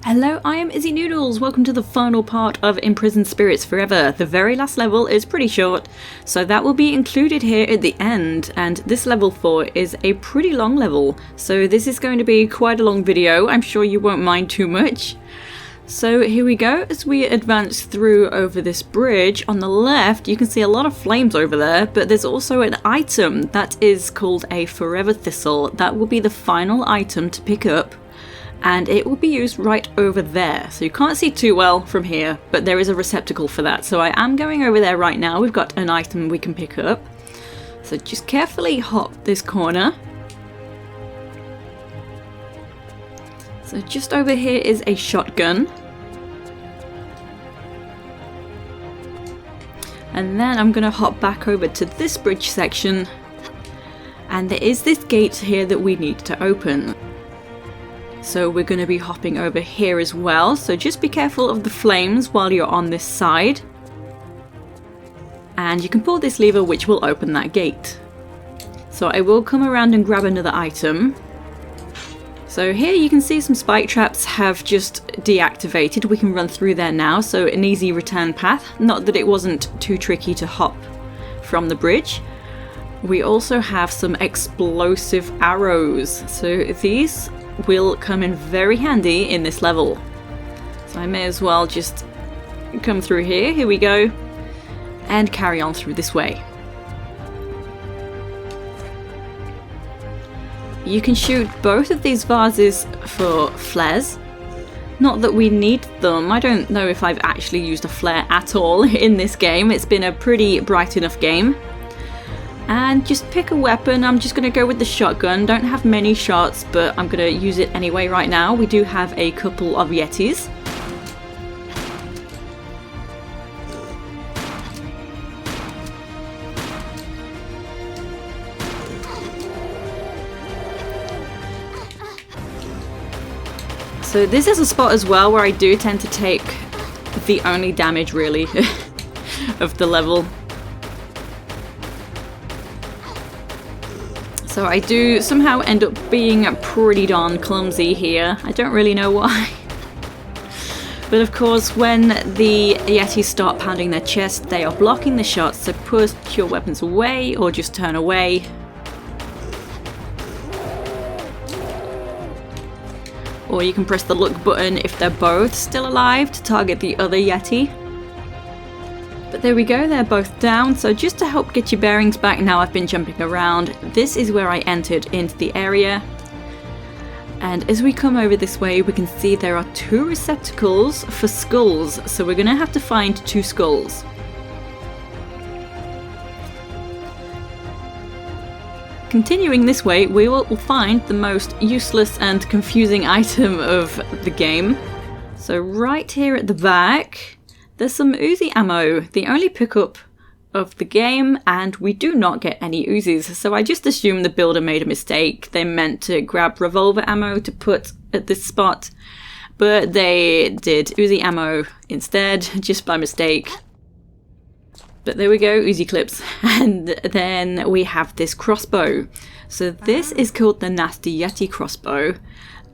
Hello, I am Izzy Noodles. Welcome to the final part of Imprisoned Spirits Forever. The very last level is pretty short, so that will be included here at the end, and this level 4 is a pretty long level, so this is going to be quite a long video. I'm sure you won't mind too much. So here we go. As we advance through over this bridge, on the left you can see a lot of flames over there, but there's also an item that is called a Forever Thistle. That will be the final item to pick up, and it will be used right over there. So you can't see too well from here, but there is a receptacle for that. So I am going over there right now. We've got an item we can pick up. So just carefully hop this corner. So just over here is a shotgun. And then I'm gonna hop back over to this bridge section. And there is this gate here that we need to open. So we're going to be hopping over here as well, so just be careful of the flames while you're on this side. And you can pull this lever which will open that gate. So I will come around and grab another item. So here you can see some spike traps have just deactivated. We can run through there now, so an easy return path. Not that it wasn't too tricky to hop from the bridge. We also have some explosive arrows, so these will come in very handy in this level. So I may as well just come through here, here we go, and carry on through this way. You can shoot both of these vases for flares. Not that we need them. I don't know if I've actually used a flare at all in this game. It's been a pretty bright enough game. And just pick a weapon. I'm just going to go with the shotgun. Don't have many shots, but I'm going to use it anyway right now. We do have a couple of Yetis. So this is a spot as well where I do tend to take the only damage really of the level. So I do somehow end up being pretty darn clumsy here. I don't really know why. But of course, when the Yetis start pounding their chest, they are blocking the shots, so push your weapons away or just turn away. Or you can press the look button if they're both still alive to target the other Yeti. But there we go, they're both down, so just to help get your bearings back now I've been jumping around, this is where I entered into the area. And as we come over this way, we can see there are two receptacles for skulls, so we're going to have to find two skulls. Continuing this way, we will find the most useless and confusing item of the game. So right here at the back, there's some Uzi ammo, the only pickup of the game, and we do not get any Uzis, so I just assume the builder made a mistake. They meant to grab Revolver Ammo to put at this spot, but they did Uzi ammo instead, just by mistake. But there we go, Uzi Clips. And then we have this crossbow. So this is called the Nasty Yeti crossbow.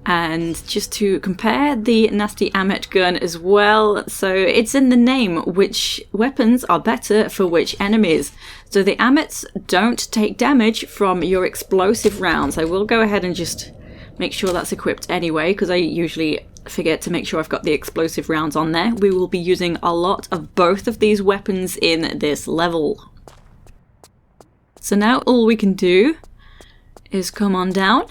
And just to compare the Nasty Amet gun as well, so it's in the name which weapons are better for which enemies. So the Amets don't take damage from your explosive rounds. I will go ahead and just make sure that's equipped anyway, because I usually forget to make sure I've got the explosive rounds on there. We will be using a lot of both of these weapons in this level. So now all we can do is come on down.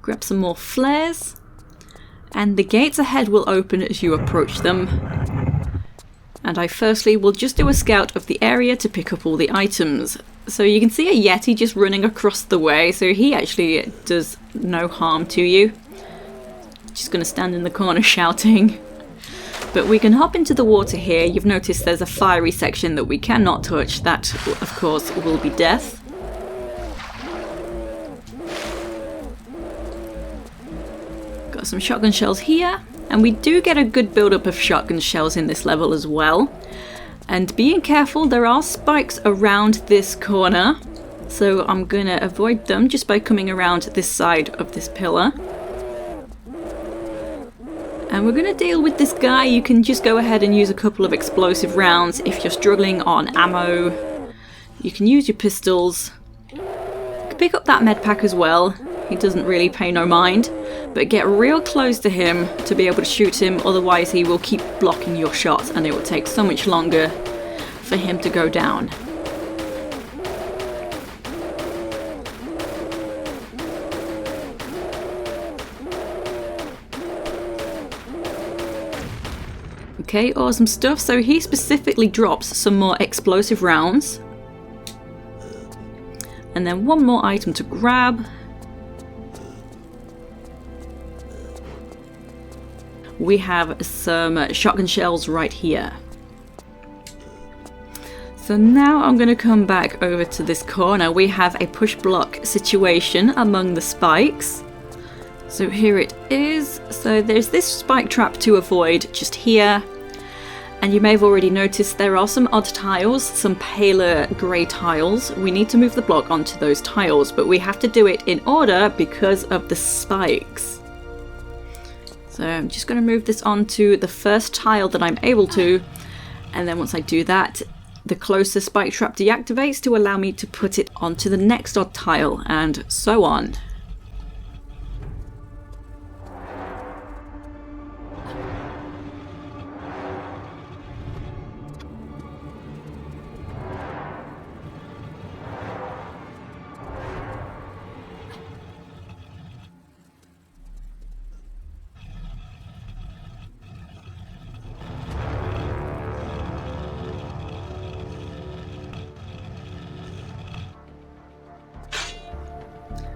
Grab some more flares, and the gates ahead will open as you approach them. And I firstly will just do a scout of the area to pick up all the items. So you can see a Yeti just running across the way, so he actually does no harm to you. Just gonna stand in the corner shouting. But we can hop into the water here. You've noticed there's a fiery section that we cannot touch. That, of course, will be death. Got some shotgun shells here, and we do get a good build-up of shotgun shells in this level as well. And being careful, there are spikes around this corner, so I'm gonna avoid them just by coming around this side of this pillar. And we're going to deal with this guy. You can just go ahead and use a couple of explosive rounds if you're struggling on ammo. You can use your pistols. You can pick up that Medpack as well. He doesn't really pay no mind. But get real close to him to be able to shoot him, otherwise he will keep blocking your shots and it will take so much longer for him to go down. Okay, awesome stuff. So he specifically drops some more explosive rounds. And then one more item to grab. We have some shotgun shells right here. So now I'm going to come back over to this corner. We have a push block situation among the spikes. So here it is. So there's this spike trap to avoid just here. And you may have already noticed there are some odd tiles, some paler grey tiles. We need to move the block onto those tiles, but we have to do it in order because of the spikes. So I'm just going to move this onto the first tile that I'm able to, and then once I do that, the closer spike trap deactivates to allow me to put it onto the next odd tile, and so on.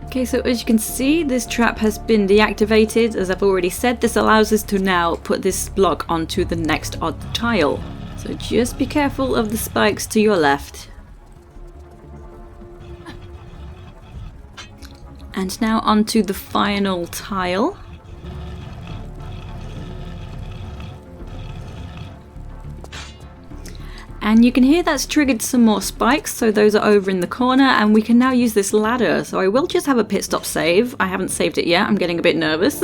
Okay, so as you can see, this trap has been deactivated. As I've already said, this allows us to now put this block onto the next odd tile. So just be careful of the spikes to your left. And now onto the final tile. And you can hear that's triggered some more spikes, so those are over in the corner, and we can now use this ladder. So I will just have a pit stop save. I haven't saved it yet, I'm getting a bit nervous.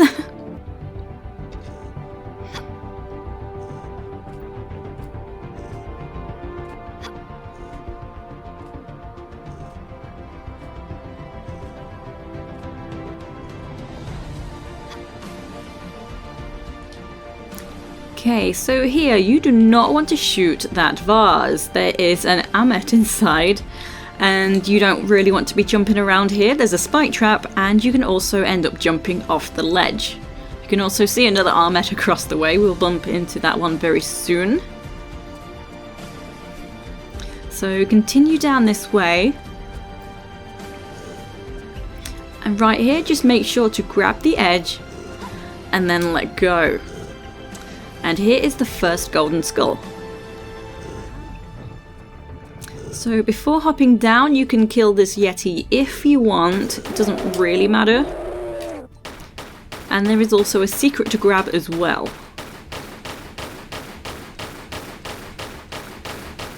Okay, so here you do not want to shoot that vase. There is an ammet inside and you don't really want to be jumping around here. There's a spike trap and you can also end up jumping off the ledge. You can also see another ammet across the way. We'll bump into that one very soon. So continue down this way. And right here, just make sure to grab the edge and then let go. And here is the first golden skull. So before hopping down, you can kill this Yeti if you want. It doesn't really matter. And there is also a secret to grab as well.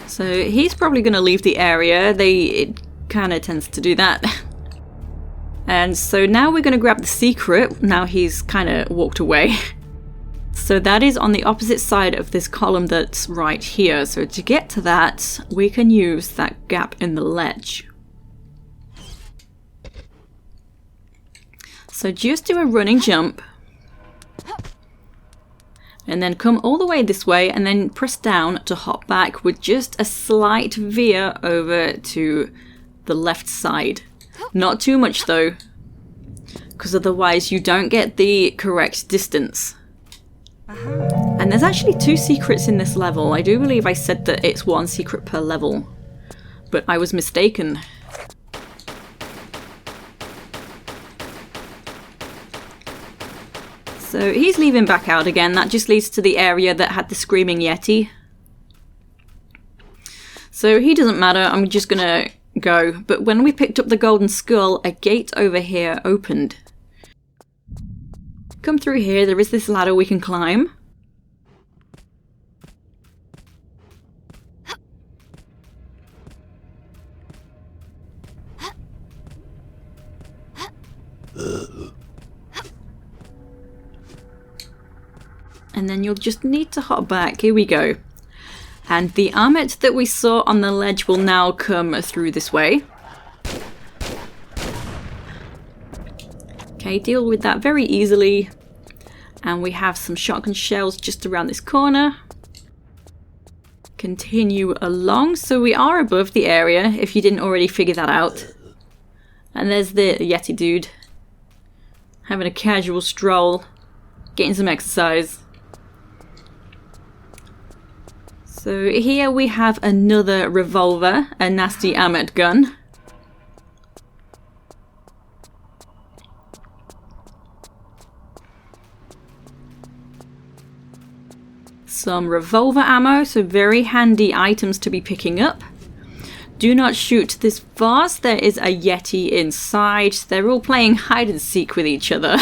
So he's probably going to leave the area. It kind of tends to do that. And so now we're going to grab the secret. Now he's kind of walked away. So that is on the opposite side of this column that's right here. So to get to that, we can use that gap in the ledge. So just do a running jump. And then come all the way this way and then press down to hop back with just a slight veer over to the left side. Not too much though, because otherwise you don't get the correct distance. And there's actually 2 secrets in this level. I do believe I said that it's 1 secret per level, but I was mistaken. So he's leaving back out again. That just leads to the area that had the screaming Yeti. So he doesn't matter. I'm just gonna go. But when we picked up the golden skull, a gate over here opened. Come through here, there is this ladder we can climb. and then you'll just need to hop back. Here we go. And the armlet that we saw on the ledge will now come through this way. Okay, deal with that very easily. And we have some shotgun shells just around this corner. Continue along. So we are above the area, if you didn't already figure that out. And there's the Yeti dude. Having a casual stroll. Getting some exercise. So here we have another revolver, a nasty armored gun. Some revolver ammo, so very handy items to be picking up. Do not shoot this vase, there is a Yeti inside. They're all playing hide and seek with each other.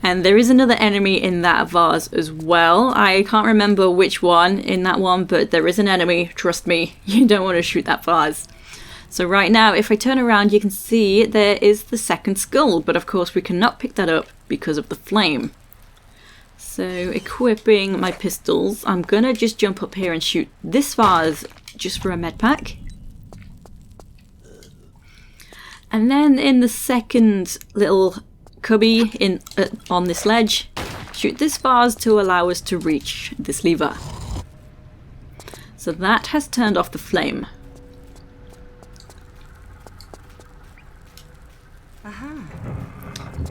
And there is another enemy in that vase as well. I can't remember which one in that one, but there is an enemy. Trust me, you don't want to shoot that vase. So right now, if I turn around, you can see there is the second skull. But of course, we cannot pick that up because of the flame. So equipping my pistols, I'm going to just jump up here and shoot this vase just for a medpack. And then in the second little cubby on this ledge, shoot this vase to allow us to reach this lever. So that has turned off the flame.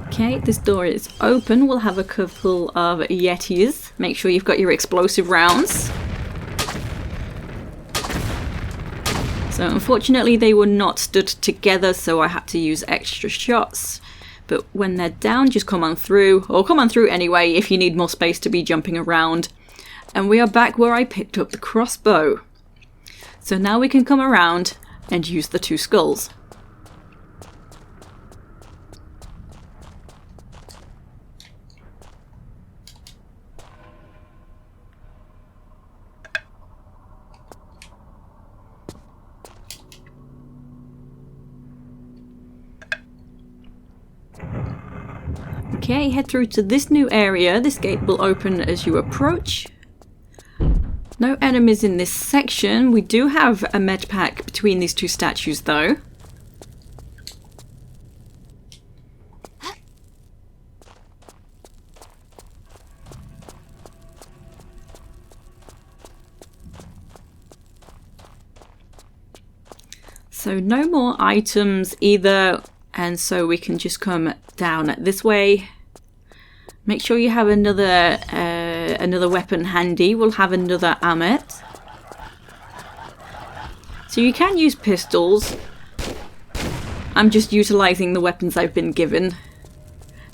Okay, this door is open. We'll have a couple of Yetis. Make sure you've got your explosive rounds. So unfortunately they were not stood together, so I had to use extra shots. But when they're down, just come on through, or come on through anyway if you need more space to be jumping around. And we are back where I picked up the crossbow. So now we can come around and use the two skulls. Okay, head through to this new area. This gate will open as you approach. No enemies in this section. We do have a medpack between these two statues though. So no more items either, and so we can just come down this way. Make sure you have another weapon handy. We'll have another ammet. So you can use pistols. I'm just utilizing the weapons I've been given.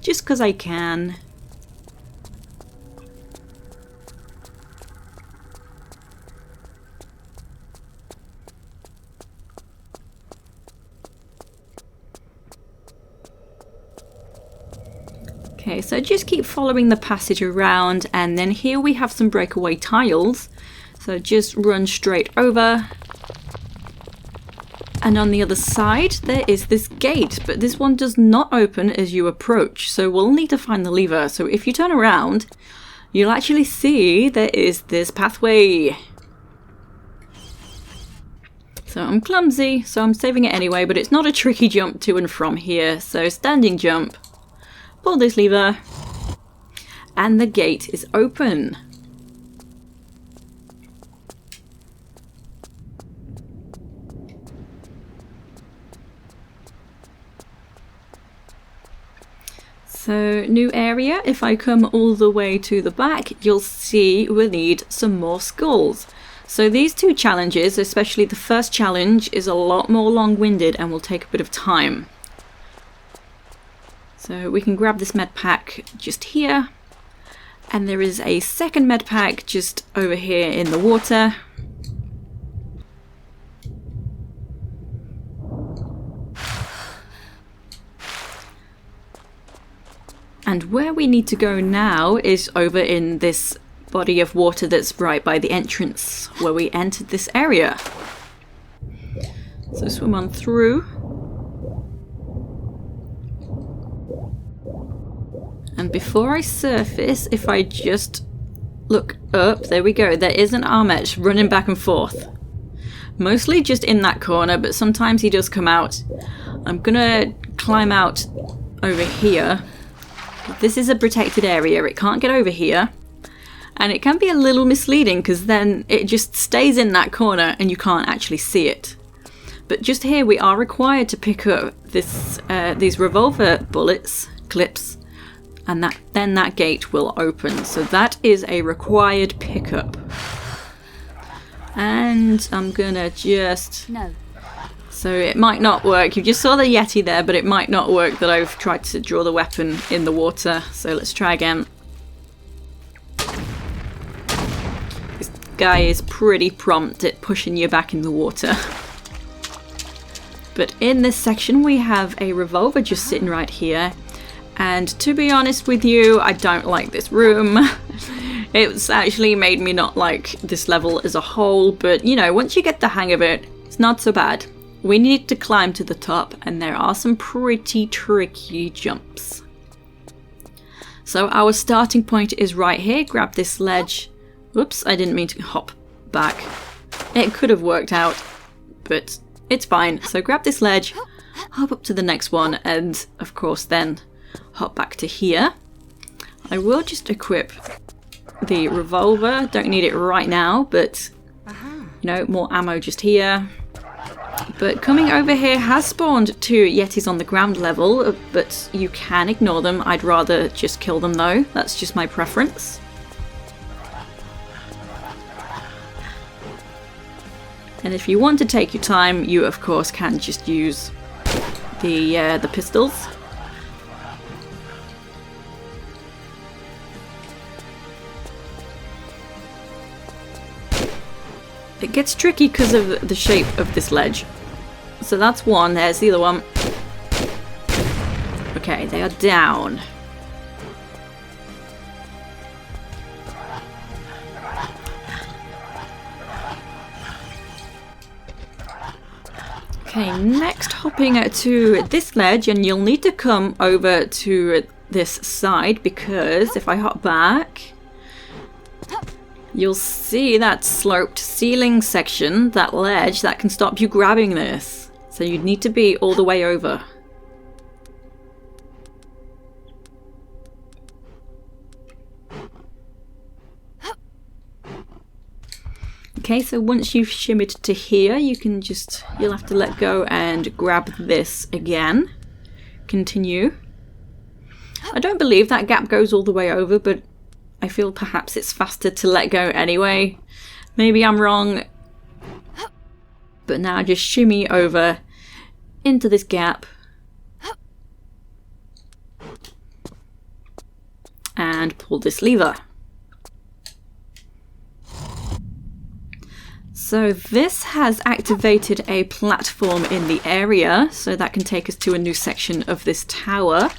Just because I can. Okay, so just keep following the passage around, and then here we have some breakaway tiles. So just run straight over. And on the other side, there is this gate, but this one does not open as you approach. So we'll need to find the lever. So if you turn around, you'll actually see there is this pathway. So I'm clumsy, so I'm saving it anyway, but it's not a tricky jump to and from here. So standing jump. Pull this lever, and the gate is open. So, new area. If I come all the way to the back, you'll see we'll need some more skulls. So these two challenges, especially the first challenge, is a lot more long-winded and will take a bit of time. So we can grab this medpack just here, and there is a second medpack just over here in the water. And where we need to go now is over in this body of water that's right by the entrance where we entered this area. So swim on through. And before I surface, if I just look up, there we go. There is an Armet running back and forth. Mostly just in that corner, but sometimes he does come out. I'm gonna climb out over here. This is a protected area. It can't get over here. And it can be a little misleading because then it just stays in that corner and you can't actually see it. But just here we are required to pick up these revolver clips, and then that gate will open. So that is a required pickup. And I'm gonna just... No. So it might not work. You just saw the Yeti there, but it might not work that I've tried to draw the weapon in the water. So let's try again. This guy is pretty prompt at pushing you back in the water. But in this section we have a revolver just sitting right here. And to be honest with you, I don't like this room. It's actually made me not like this level as a whole, but you know, once you get the hang of it, it's not so bad. We need to climb to the top, and there are some pretty tricky jumps. So our starting point is right here. Grab this ledge. Whoops, I didn't mean to hop back. It could have worked out, but it's fine. So grab this ledge, hop up to the next one, and of course then hop back to here. I will just equip the revolver. Don't need it right now, but you know, more ammo just here. But coming over here has spawned 2 Yetis on the ground level, but you can ignore them. I'd rather just kill them though. That's just my preference. And if you want to take your time, you of course can just use the pistols. It gets tricky because of the shape of this ledge. So that's one, there's the other one. Okay, they are down. Okay, next hopping to this ledge, and you'll need to come over to this side because if I hop back, you'll see that sloped ceiling section, that ledge, that can stop you grabbing this. So you'd need to be all the way over. Okay, so once you've shimmied to here, you'll have to let go and grab this again. Continue. I don't believe that gap goes all the way over, but I feel perhaps it's faster to let go anyway. Maybe I'm wrong. But now just shimmy over into this gap. And pull this lever. So this has activated a platform in the area, so that can take us to a new section of this tower.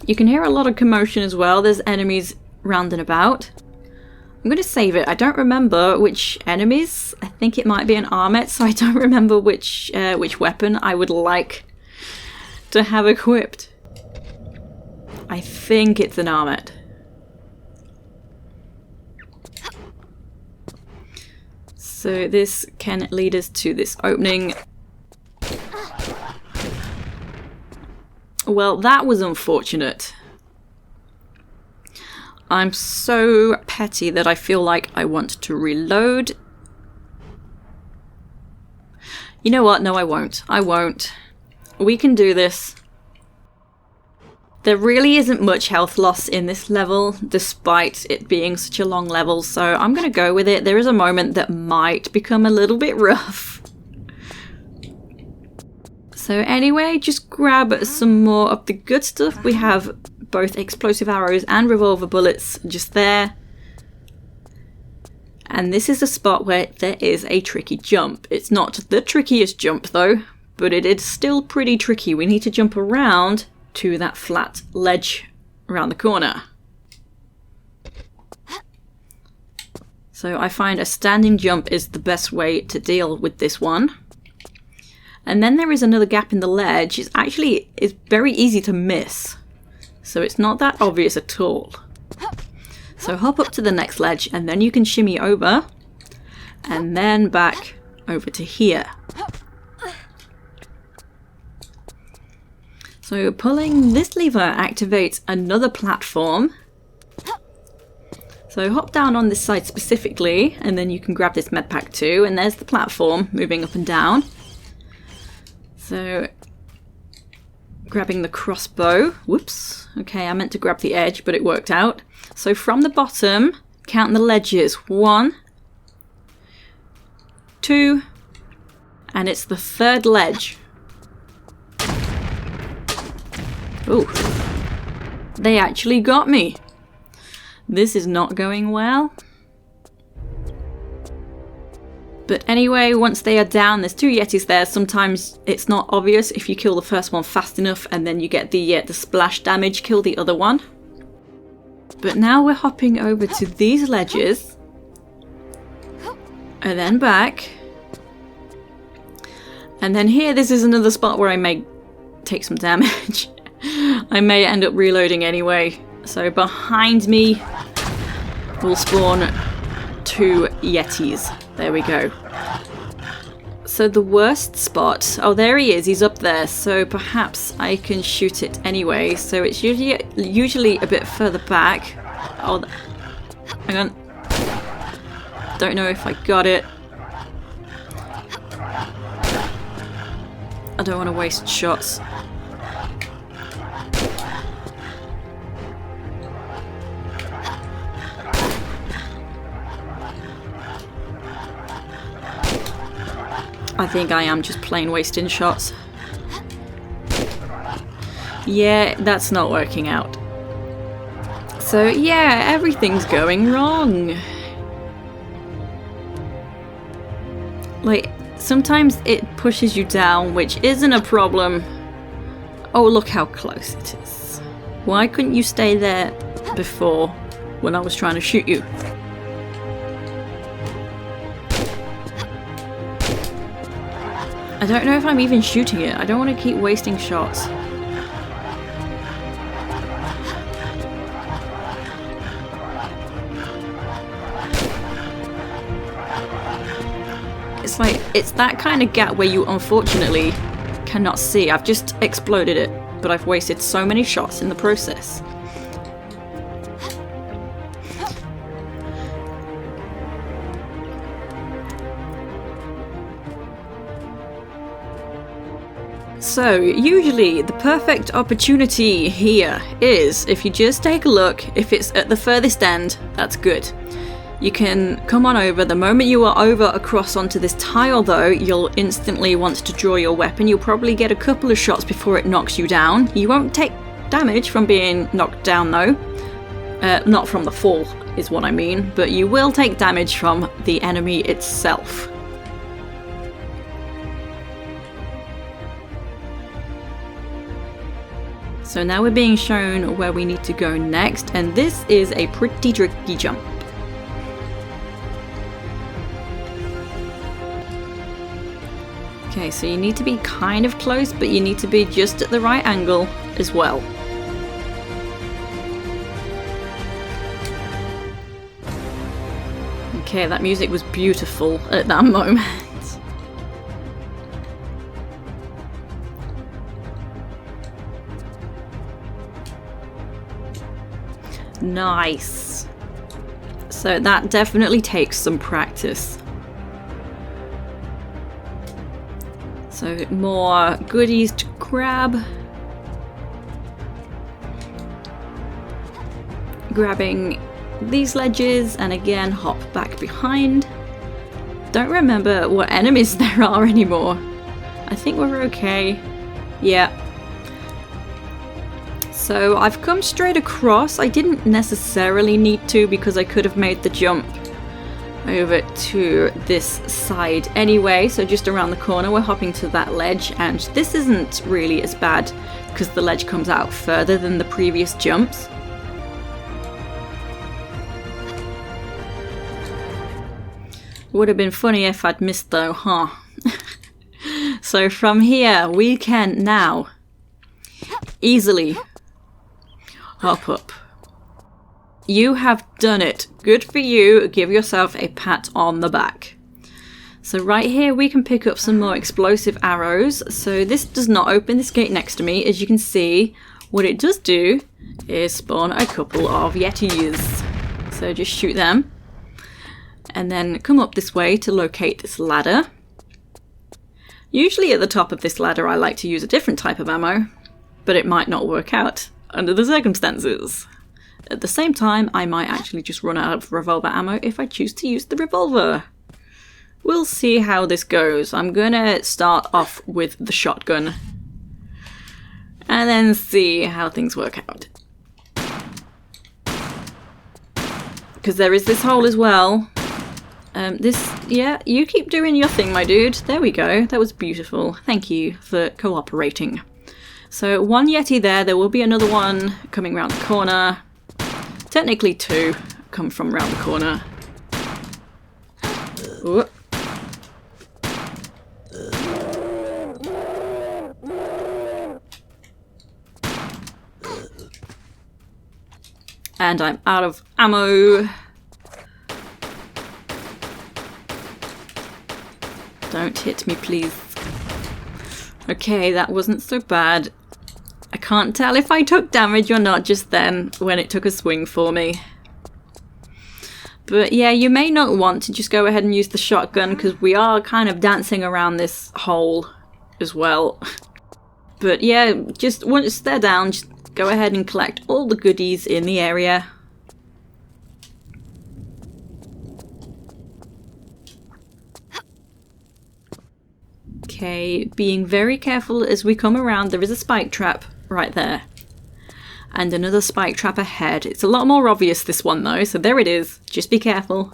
You can hear a lot of commotion as well. There's enemies round and about. I'm going to save it. I don't remember which enemies. I think it might be an Armet, so I don't remember which weapon I would like to have equipped. I think it's an Armet. So this can lead us to this opening. Well, that was unfortunate. I'm so petty that I feel like I want to reload. You know what? No, I won't. I won't. We can do this. There really isn't much health loss in this level, despite it being such a long level, so I'm going to go with it. There is a moment that might become a little bit rough. So anyway, just grab some more of the good stuff. We have both explosive arrows and revolver bullets just there. And this is a spot where there is a tricky jump. It's not the trickiest jump though, but it is still pretty tricky. We need to jump around to that flat ledge around the corner. So I find a standing jump is the best way to deal with this one. And then there is another gap in the ledge. It's very easy to miss. So it's not that obvious at all. So hop up to the next ledge and then you can shimmy over. And then back over to here. So pulling this lever activates another platform. So hop down on this side specifically, and then you can grab this medpack too, and there's the platform moving up and down. So, grabbing the crossbow. Whoops. Okay, I meant to grab the edge, but it worked out. So from the bottom, count the ledges. 1, 2, and it's the third ledge. Ooh. They actually got me. This is not going well. But anyway, once they are down, there's 2 yetis there. Sometimes it's not obvious if you kill the first one fast enough and then you get the splash damage, kill the other one. But now we're hopping over to these ledges. And then back. And then here, this is another spot where I may take some damage. I may end up reloading anyway. So behind me will spawn 2 yetis. There we go. So the worst spot... Oh, there he is. He's up there. So perhaps I can shoot it anyway. So it's usually a bit further back. Oh, hang on. Don't know if I got it. I don't want to waste shots. I think I am just plain wasting shots. Yeah, that's not working out. So yeah, everything's going wrong. Like, sometimes it pushes you down, which isn't a problem. Oh, look how close it is. Why couldn't you stay there before when I was trying to shoot you? I don't know if I'm even shooting it. I don't want to keep wasting shots. It's like, it's that kind of gap where you unfortunately cannot see. I've just exploded it, but I've wasted so many shots in the process. So, usually the perfect opportunity here is, if you just take a look, if it's at the furthest end, that's good. You can come on over. The moment you are over across onto this tile though, you'll instantly want to draw your weapon. You'll probably get a couple of shots before it knocks you down. You won't take damage from being knocked down though. Not from the fall is what I mean, but you will take damage from the enemy itself. So now we're being shown where we need to go next, and this is a pretty tricky jump. Okay, so you need to be kind of close, but you need to be just at the right angle as well. Okay, that music was beautiful at that moment. Nice. So that definitely takes some practice. So more goodies to grab. Grabbing these ledges and again hop back behind. Don't remember what enemies there are anymore. I think we're okay. Yeah. So I've come straight across. I didn't necessarily need to because I could have made the jump over to this side anyway. So just around the corner we're hopping to that ledge, and this isn't really as bad because the ledge comes out further than the previous jumps. Would have been funny if I'd missed though, huh? So from here, we can now easily hop up. You have done it. Good for you. Give yourself a pat on the back. So right here we can pick up some more explosive arrows. So this does not open this gate next to me. As you can see, what it does do is spawn a couple of yetis. So just shoot them. And then come up this way to locate this ladder. Usually at the top of this ladder I like to use a different type of ammo, but it might not work out under the circumstances. At the same time, I might actually just run out of revolver ammo if I choose to use the revolver. We'll see how this goes. I'm gonna start off with the shotgun and then see how things work out. Because there is this hole as well. Yeah, you keep doing your thing, my dude. There we go. That was beautiful. Thank you for cooperating. So one yeti there. There will be another one coming around the corner. Technically two come from around the corner. Ooh. And I'm out of ammo. Don't hit me, please. Okay, that wasn't so bad. I can't tell if I took damage or not just then when it took a swing for me. But yeah, you may not want to just go ahead and use the shotgun because we are kind of dancing around this hole as well. But yeah, just once they're down, just go ahead and collect all the goodies in the area. Okay, being very careful as we come around. There is a spike trap right there. And another spike trap ahead. It's a lot more obvious, this one though, so there it is. Just be careful.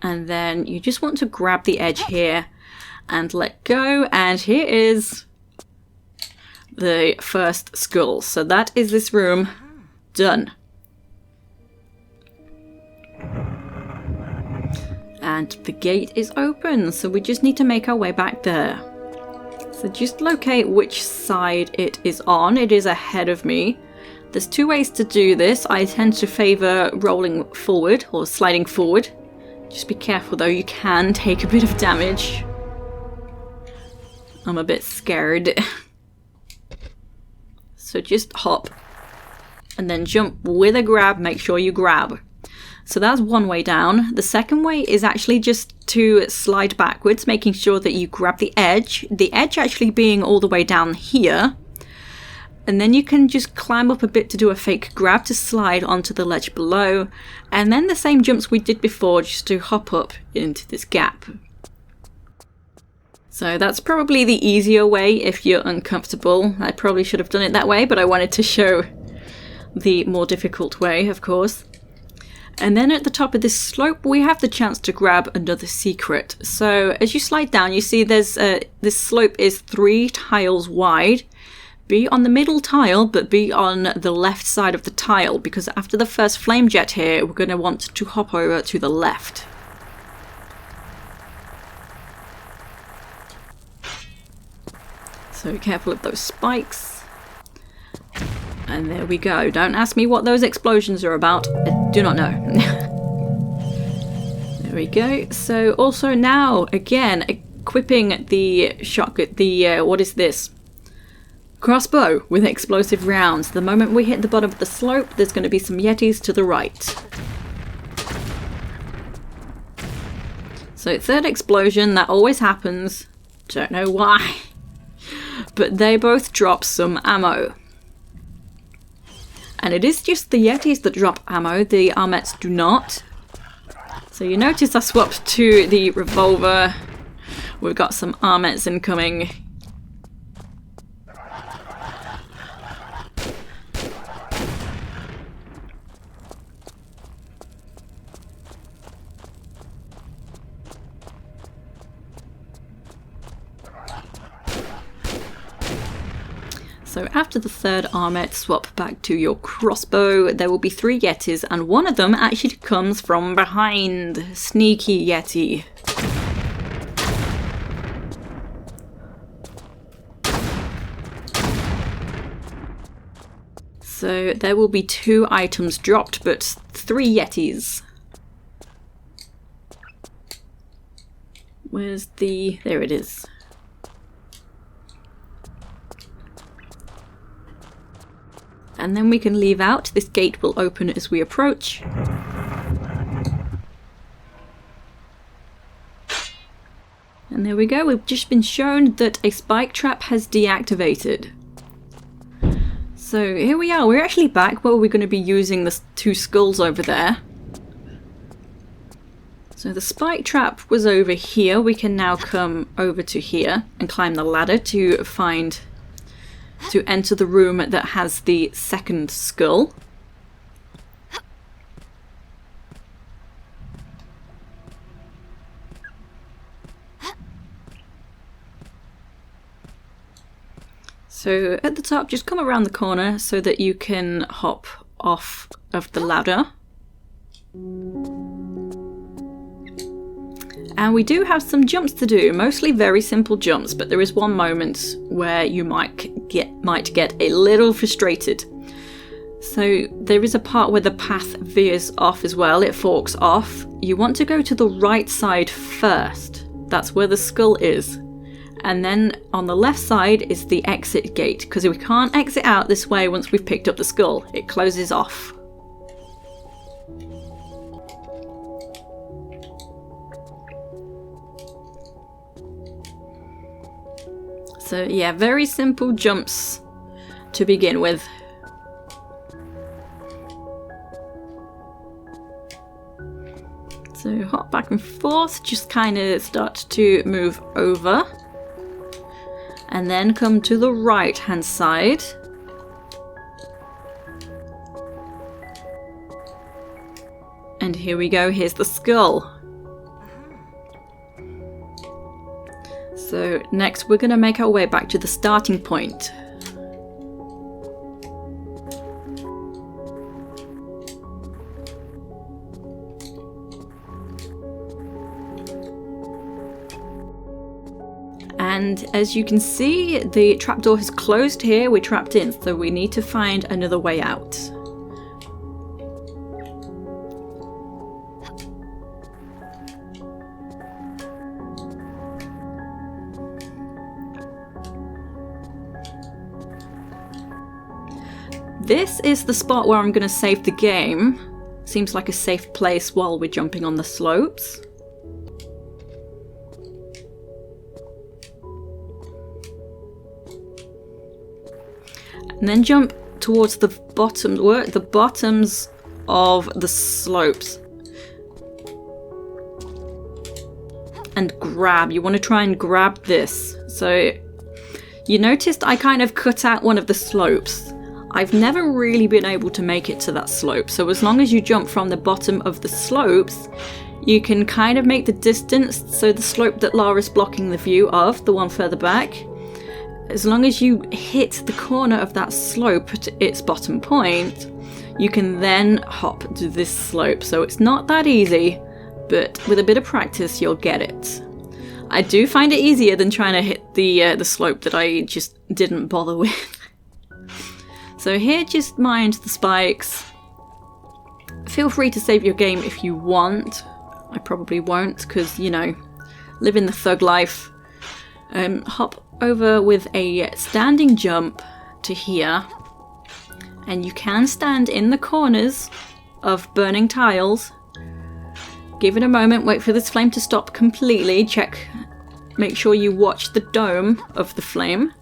And then you just want to grab the edge here and let go, and here is the first skull. So that is this room done. And the gate is open, so we just need to make our way back there. So just locate which side it is on. It is ahead of me. There's two ways to do this. I tend to favour rolling forward or sliding forward. Just be careful though, you can take a bit of damage. I'm a bit scared. So just hop and then jump with a grab. Make sure you grab. So that's one way down. The second way is actually just to slide backwards, making sure that you grab the edge actually being all the way down here. And then you can just climb up a bit to do a fake grab to slide onto the ledge below. And then the same jumps we did before just to hop up into this gap. So that's probably the easier way if you're uncomfortable. I probably should have done it that way, but I wanted to show the more difficult way, of course. And then at the top of this slope, we have the chance to grab another secret. So as you slide down, you see there's this slope is 3 tiles wide. Be on the middle tile, but be on the left side of the tile, because after the first flame jet here, we're going to want to hop over to the left. So be careful of those spikes. And there we go. Don't ask me what those explosions are about. I do not know. There we go. So also now, again, equipping the shotgun, what is this? Crossbow with explosive rounds. The moment we hit the bottom of the slope, there's going to be some yetis to the right. So third explosion, that always happens. Don't know why. But they both drop some ammo. And it is just the yetis that drop ammo, the armets do not. So you notice I swapped to the revolver. We've got some armets incoming. So after the third armet, swap back to your crossbow. There will be 3 yetis, and one of them actually comes from behind. Sneaky yeti. So there will be 2 items dropped, but 3 Yetis. Where's the... there it is. And then we can leave out. This gate will open as we approach. And there we go, we've just been shown that a spike trap has deactivated. So here we are, we're actually back where we're going to be using the 2 skulls over there. So the spike trap was over here, we can now come over to here and climb the ladder to enter the room that has the 2nd skull. So at the top, just come around the corner so that you can hop off of the ladder. And we do have some jumps to do, mostly very simple jumps, but there is one moment where you might get a little frustrated. So there is a part where the path veers off as well, it forks off. You want to go to the right side first, that's where the skull is. And then on the left side is the exit gate, because we can't exit out this way once we've picked up the skull. It closes off. So yeah, very simple jumps to begin with. So hop back and forth, just kind of start to move over. And then come to the right hand side. And here we go, here's the skull. So next we're going to make our way back to the starting point. And as you can see, the trapdoor has closed here, we're trapped in, so we need to find another way out. This is the spot where I'm going to save the game. Seems like a safe place while we're jumping on the slopes. And then jump towards the bottoms of the slopes. And grab. You want to try and grab this. So you noticed I kind of cut out one of the slopes. I've never really been able to make it to that slope. So as long as you jump from the bottom of the slopes, you can kind of make the distance. So the slope that Lara's blocking the view of, the one further back, as long as you hit the corner of that slope at its bottom point, you can then hop to this slope. So it's not that easy, but with a bit of practice you'll get it. I do find it easier than trying to hit the slope that I just didn't bother with. So here, just mind the spikes. Feel free to save your game if you want. I probably won't, because, you know, living the thug life. Hop over with a standing jump to here, and you can stand in the corners of burning tiles. Give it a moment, wait for this flame to stop completely, make sure you watch the dome of the flame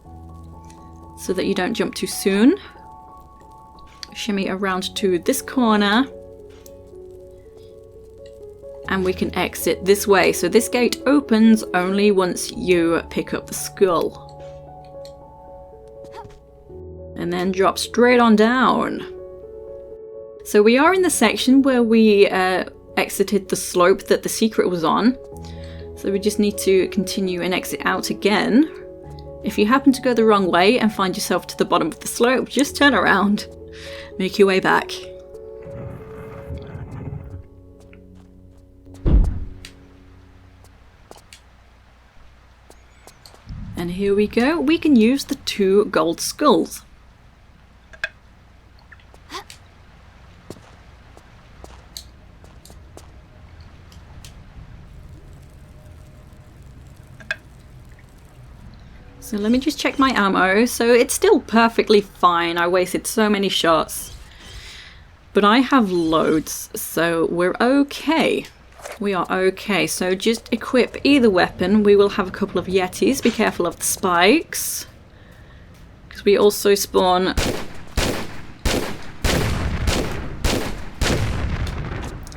so that you don't jump too soon. Shimmy around to this corner and we can exit this way. So this gate opens only once you pick up the skull. And then drop straight on down. So we are in the section where we exited the slope that the secret was on. So we just need to continue and exit out again. If you happen to go the wrong way and find yourself to the bottom of the slope, just turn around. Make your way back. And here we go, we can use the 2 gold skulls. So let me just check my ammo. So it's still perfectly fine. I wasted so many shots. But I have loads, so we're okay. We are okay. So just equip either weapon. We will have a couple of Yetis. Be careful of the spikes. Because we also spawn...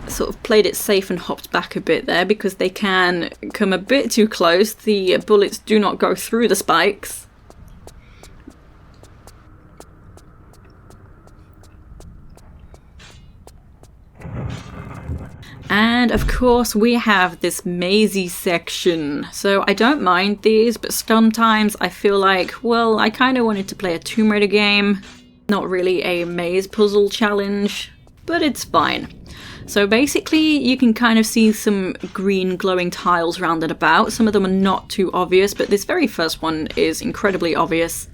Sort of played it safe and hopped back a bit there because they can come a bit too close. The bullets do not go through the spikes. And of course we have this mazy section. So I don't mind these, but sometimes I feel like, well, I kind of wanted to play a Tomb Raider game. Not really a maze puzzle challenge, but it's fine. So basically you can kind of see some green glowing tiles round and about. Some of them are not too obvious, but this very first one is incredibly obvious.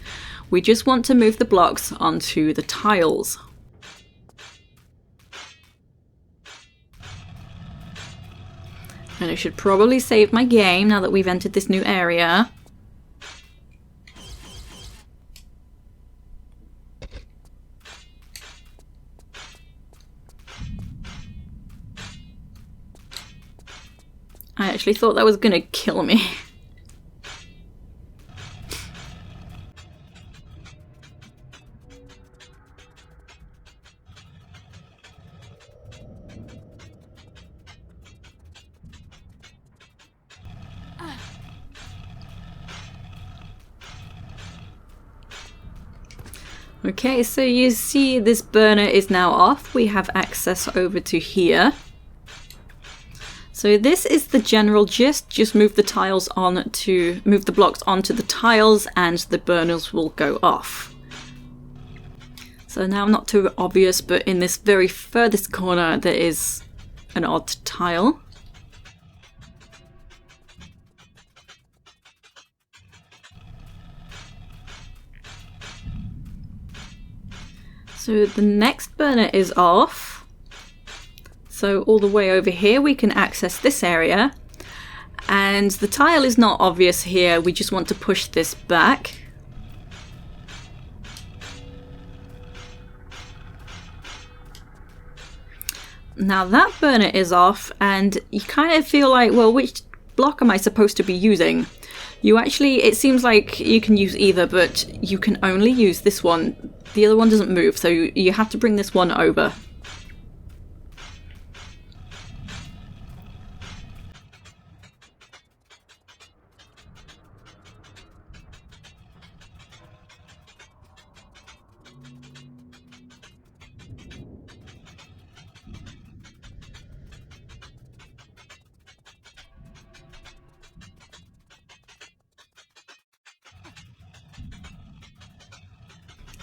We just want to move the blocks onto the tiles. And I should probably save my game now that we've entered this new area. I actually thought that was gonna kill me. Okay, so you see this burner is now off. We have access over to here. So this is the general gist. Just move the tiles on to move the blocks onto the tiles and the burners will go off. So now not too obvious, but in this very furthest corner there is an odd tile. So the next burner is off. So all the way over here we can access this area. And the tile is not obvious here, we just want to push this back. Now that burner is off and you kind of feel like, well, which block am I supposed to be using? You actually, it seems like you can use either, but you can only use this one. The other one doesn't move, so you have to bring this one over.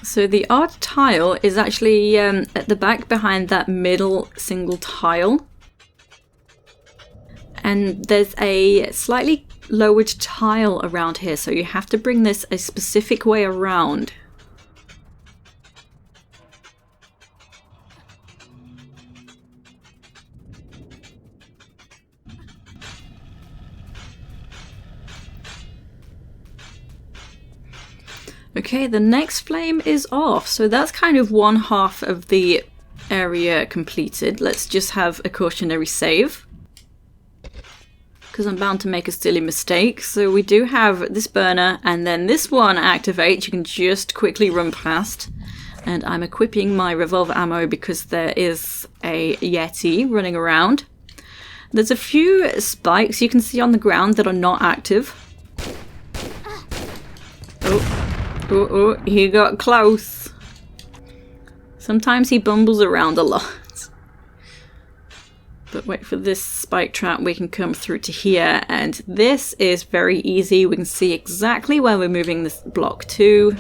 So the odd tile is actually at the back behind that middle single tile. And there's a slightly lowered tile around here, so you have to bring this a specific way around. Okay, the next flame is off, so that's kind of one half of the area completed. Let's just have a cautionary save, because I'm bound to make a silly mistake. So we do have this burner, and then this one activates. You can just quickly run past, and I'm equipping my revolver ammo because there is a Yeti running around. There's a few spikes you can see on the ground that are not active. Oh, he got close. Sometimes he bumbles around a lot. But wait for this spike trap, we can come through to here, and this is very easy. We can see exactly where we're moving this block to.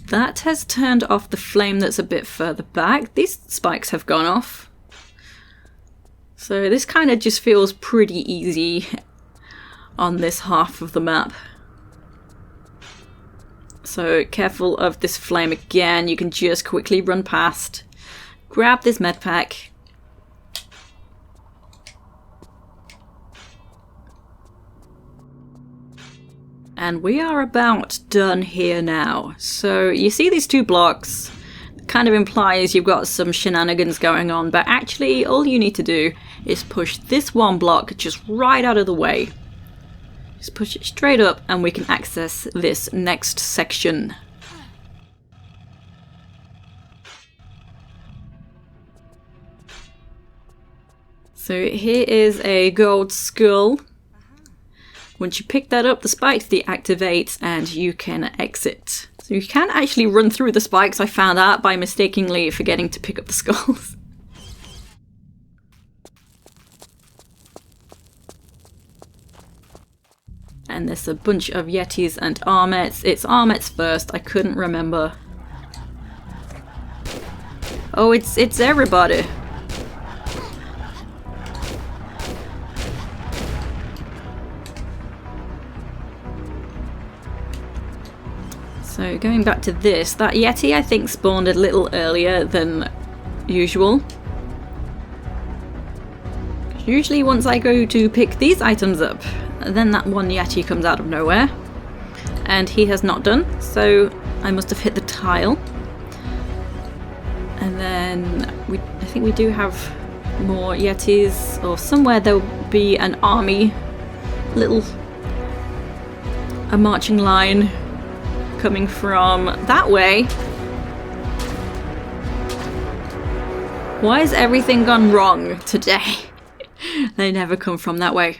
That has turned off the flame that's a bit further back. These spikes have gone off. So this kind of just feels pretty easy on this half of the map. So careful of this flame again. You can just quickly run past, grab this medpack, And we are about done here now. So you see these 2 blocks, kind of implies you've got some shenanigans going on, but actually all you need to do is push this 1 block just right out of the way. Just push it straight up and we can access this next section. So here is a gold skull. Once you pick that up, the spikes deactivate and you can exit. So you can actually run through the spikes, I found out by mistakenly forgetting to pick up the skulls. And there's a bunch of Yetis and Armets. It's Armets first, I couldn't remember. Oh, it's everybody. So going back to this, that Yeti I think spawned a little earlier than usual. Usually once I go to pick these items up, then that 1 Yeti comes out of nowhere. And he has not done, so I must have hit the tile. And then I think we do have more Yetis, or somewhere there'll be an army, a marching line coming from that way. Why has everything gone wrong today? They never come from that way.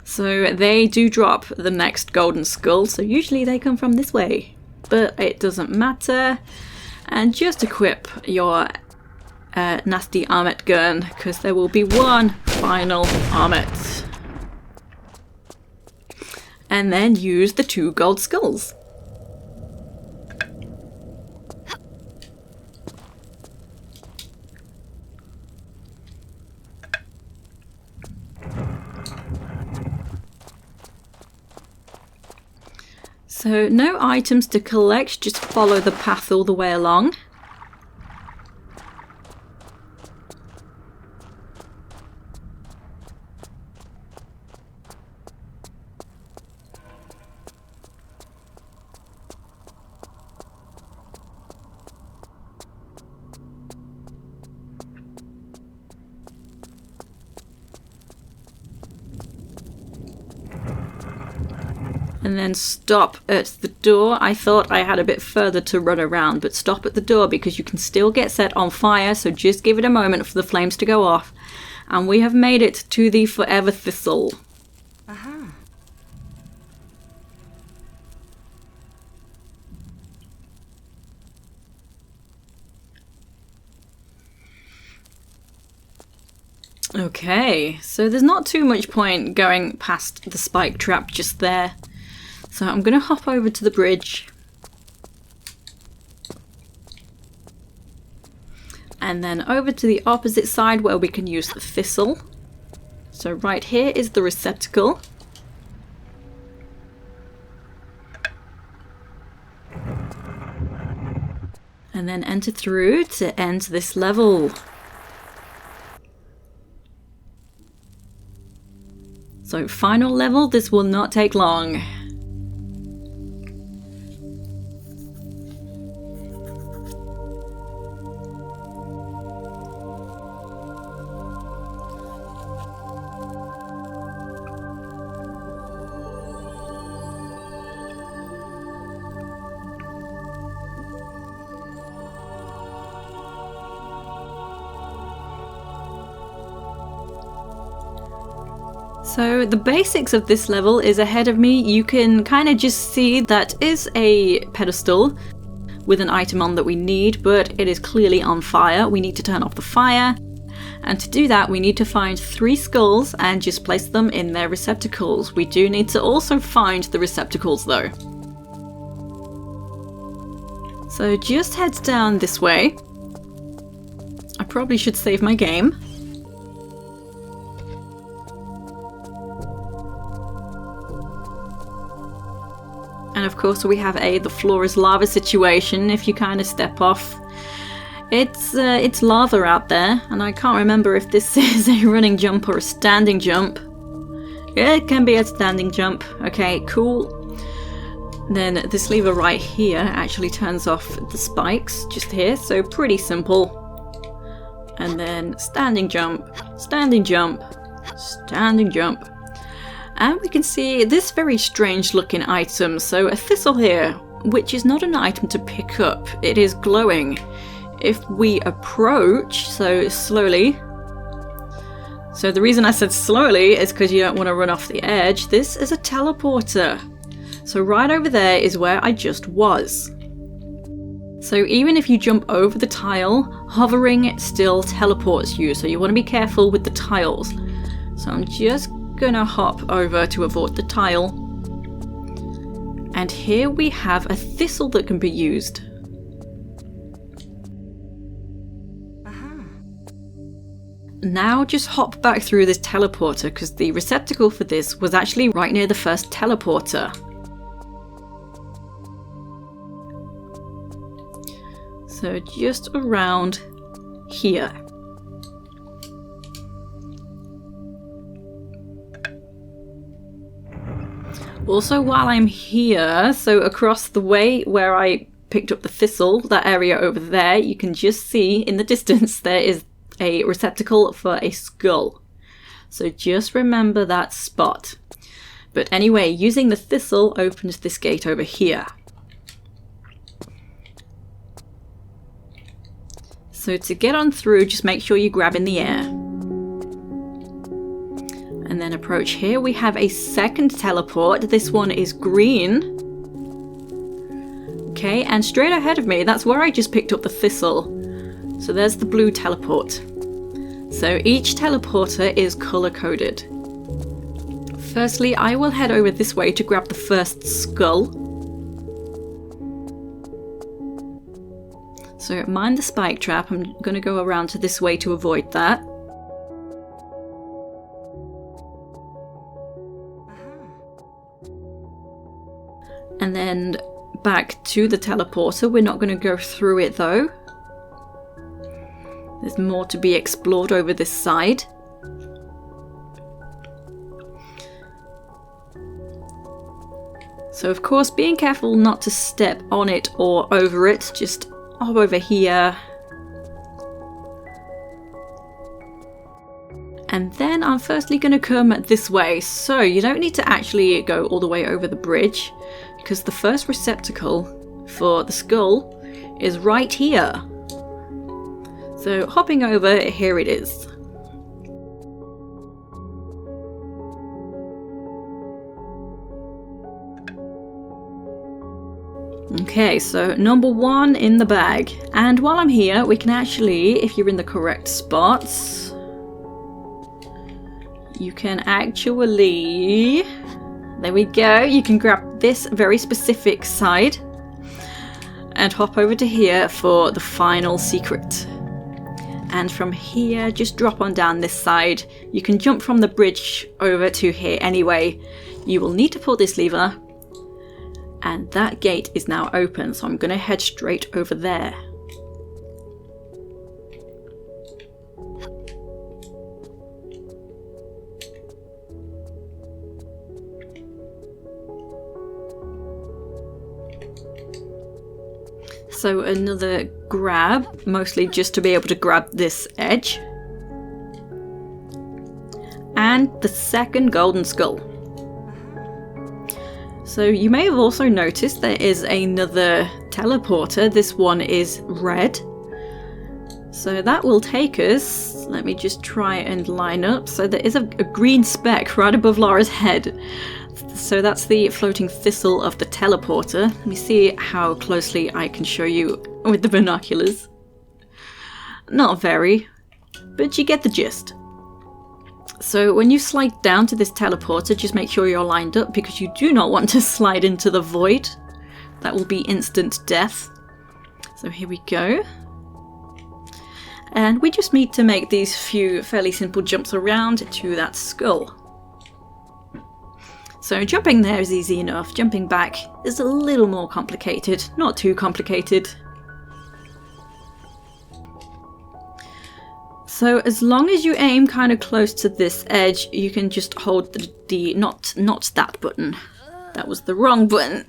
So they do drop the next golden skull, so usually they come from this way. But it doesn't matter. And just equip your nasty Armet gun, because there will be 1 final Armet. And then use the 2 gold skulls. So no items to collect, just follow the path all the way along. And then stop at the door. I thought I had a bit further to run around, but stop at the door because you can still get set on fire, so just give it a moment for the flames to go off. And we have made it to the Forever Thistle. Aha. Okay, so there's not too much point going past the spike trap just there. So I'm going to hop over to the bridge. And then over to the opposite side where we can use the thistle. So right here is the receptacle. And then enter through to end this level. So final level, this will not take long. So the basics of this level is ahead of me. You can kind of just see that is a pedestal with an item on that we need, but it is clearly on fire. We need to turn off the fire. And to do that, we need to find 3 skulls and just place them in their receptacles. We do need to also find the receptacles though. So just head down this way. I probably should save my game. And of course we have the floor is lava situation. If you kind of step off, it's lava out there, and I can't remember if this is a running jump or a standing jump. It can be a standing jump. Okay, cool. Then this lever right here actually turns off the spikes just here, so pretty simple. And then standing jump, standing jump, standing jump. And we can see this very strange looking item. So a thistle here, which is not an item to pick up. It is glowing. If we approach, so slowly. So the reason I said slowly is because you don't want to run off the edge. This is a teleporter. So right over there is where I just was. So even if you jump over the tile, hovering still teleports you. So you want to be careful with the tiles. So I'm just gonna hop over to avoid the tile. And here we have a thistle that can be used. Now just hop back through this teleporter because the receptacle for this was actually right near the first teleporter. So just around here. Also while I'm here, so across the way where I picked up the thistle, that area over there, you can just see in the distance there is a receptacle for a skull. So just remember that spot. But anyway, using the thistle opens this gate over here. So to get on through, just make sure you grab in the air. And then approach here. We have a second teleport. This one is green. Okay, and straight ahead of me, that's where I just picked up the thistle. So there's the blue teleport. So each teleporter is color-coded. Firstly, I will head over this way to grab the first skull. So mind the spike trap, I'm going to go around to this way to avoid that. And then back to the teleporter, we're not going to go through it though. There's more to be explored over this side. So of course, being careful not to step on it or over it, just hop over here. And then I'm firstly going to come this way. So you don't need to actually go all the way over the bridge, because the first receptacle for the skull is right here. So hopping over, here it is. Okay, so number one in the bag. And while I'm here, we can actually, if you're in the correct spots, you can actually, there we go, you can grab this very specific side and hop over to here for the final secret. And from here, just drop on down this side. You can jump from the bridge over to here anyway. You will need to pull this lever. And that gate is now open, so I'm going to head straight over there. So another grab, mostly just to be able to grab this edge. And the second golden skull. So you may have also noticed there is another teleporter. This one is red. So that will take us, let me just try and line up. So there is a green speck right above Laura's head. So that's the floating thistle of the teleporter. Let me see how closely I can show you with the binoculars. Not very, but you get the gist. So when you slide down to this teleporter, just make sure you're lined up because you do not want to slide into the void. That will be instant death. So here we go. And we just need to make these few fairly simple jumps around to that skull. So jumping there is easy enough. Jumping back is a little more complicated. Not too complicated. So as long as you aim kind of close to this edge, you can just hold the not that button. That was the wrong button.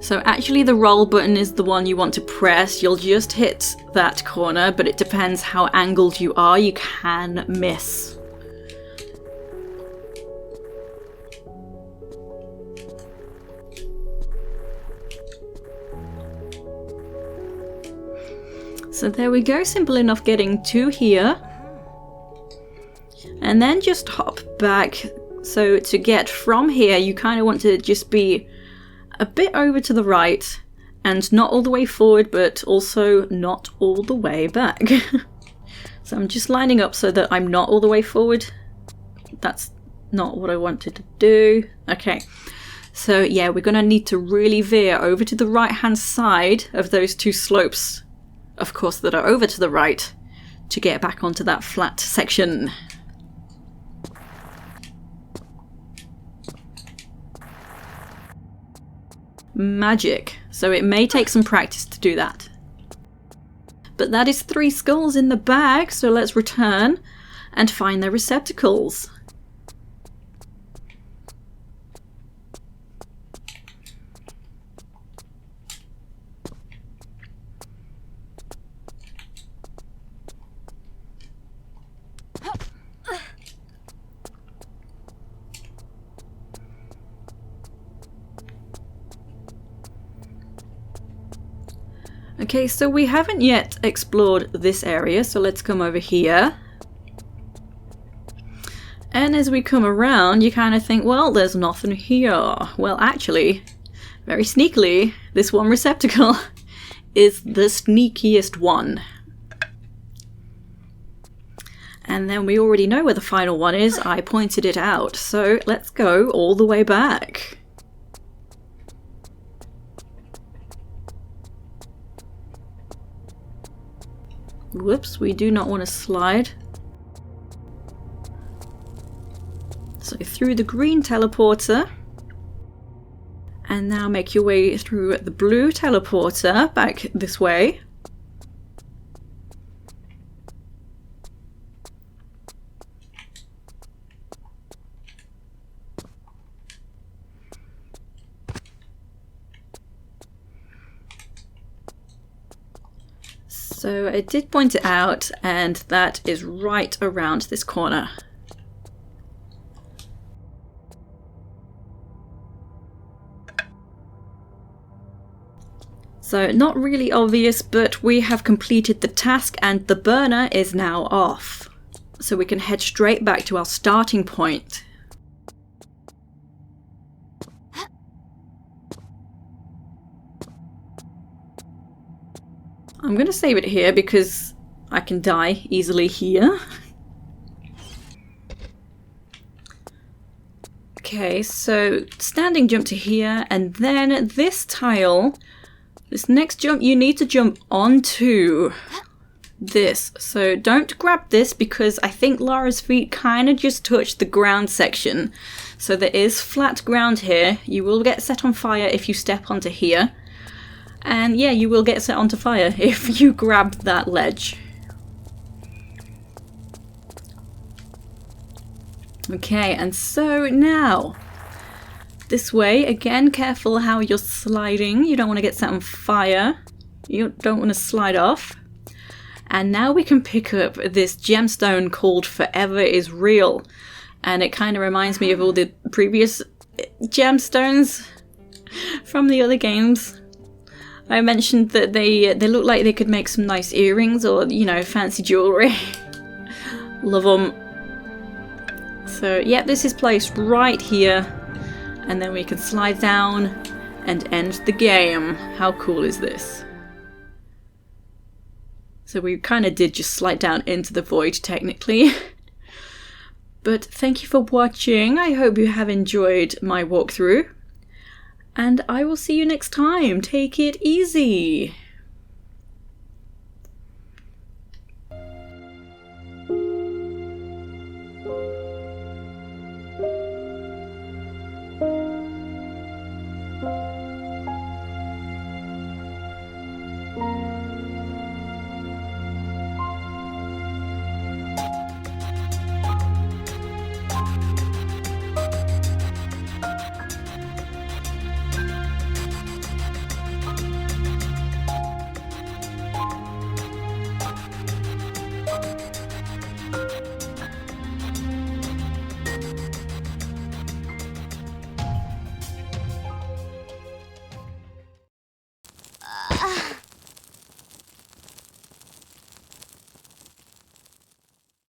So actually the roll button is the one you want to press. You'll just hit that corner, but it depends how angled you are. You can miss. So there we go, simple enough getting to here. And then just hop back. So to get from here, you kind of want to just be a bit over to the right and not all the way forward, but also not all the way back. So I'm just lining up so that I'm not all the way forward. That's not what I wanted to do. Okay, so yeah, we're gonna need to really veer over to the right hand side of those two slopes, of course, that are over to the right, to get back onto that flat section. Magic. So it may take some practice to do that. But that is 3 skulls in the bag, so let's return and find their receptacles. Okay, so we haven't yet explored this area, so let's come over here. And as we come around, you kind of think, well, there's nothing here. Well, actually, very sneakily, this one receptacle is the sneakiest one. And then we already know where the final one is. I pointed it out. So let's go all the way back. Whoops, we do not want to slide. So through the green teleporter. And now make your way through the blue teleporter back this way. So I did point it out, and that is right around this corner. So not really obvious, but we have completed the task and the burner is now off. So we can head straight back to our starting point. I'm going to save it here because I can die easily here. Okay, so standing jump to here, and then this tile, this next jump, you need to jump onto this. So don't grab this because I think Lara's feet kind of just touch the ground section. So there is flat ground here. You will get set on fire if you step onto here. And yeah, you will get set onto fire if you grab that ledge. Okay, and so now, this way, again, careful how you're sliding. You don't want to get set on fire. You don't want to slide off. And now we can pick up this gemstone called Forever is Real. And it kind of reminds me of all the previous gemstones from the other games. I mentioned that they look like they could make some nice earrings or, you know, fancy jewellery. Love them. So, yeah, this is placed right here. And then we can slide down and end the game. How cool is this? So we kind of did just slide down into the void, technically. But thank you for watching. I hope you have enjoyed my walkthrough. And I will see you next time. Take it easy.